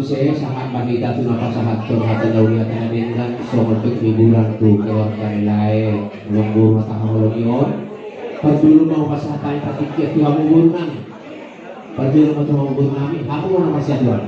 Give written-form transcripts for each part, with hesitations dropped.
saya sangat makita tu napasahat tu hati dauliat na dengan somertuk hiburan tu keluarga nilai lunggu matahang yon pagdulong mau pasahatan patikya tu hamu burunang pagdulong mo tu hamu burunami hamu mo na masyaduan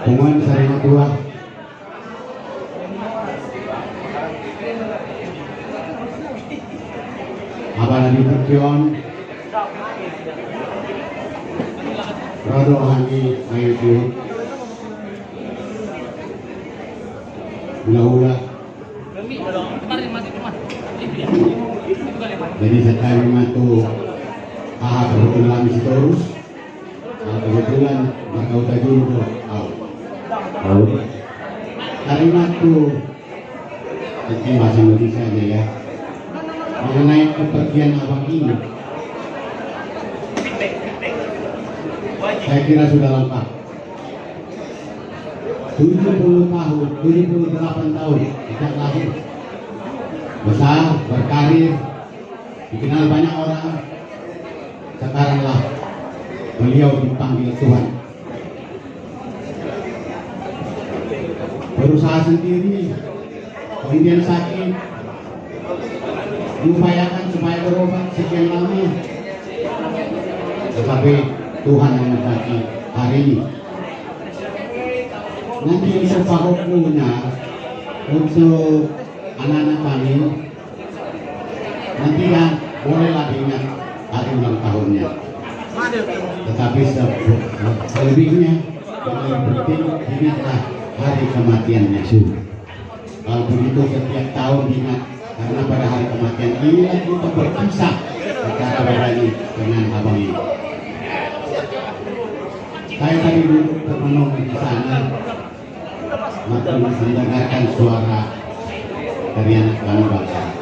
Pungan sarina dua abang di Perkion Rado Hangi Ayu Hula-hula jadi sekali matu kebetulan si Torus kebetulan Makau Tajur kalimat tuh ini bahasa Indonesia aja ya mengenai kepergian abang ini saya kira sudah lengkap 70 tahun 78 tahun sejak lahir besar berkarir dikenal banyak orang sekaranglah beliau dipanggil Tuhan berusaha sendiri kemudian sakit diupayakan supaya berobat sekian lama tetapi Tuhan menghendaki hari ini nanti bisa pahoknya untuk anak-anak kami nanti kan bolehlah ingat hari ulang tahunnya tetapi selebihnya yang lebih penting ingatlah hari kematiannya sudah. Kalau begitu setiap tahun ingat karena pada hari kematian inilah kita berpisah secara berani dengan abang ini. Saya tadi duduk termenung di sana, mendengarkan suara dari anak bangsa.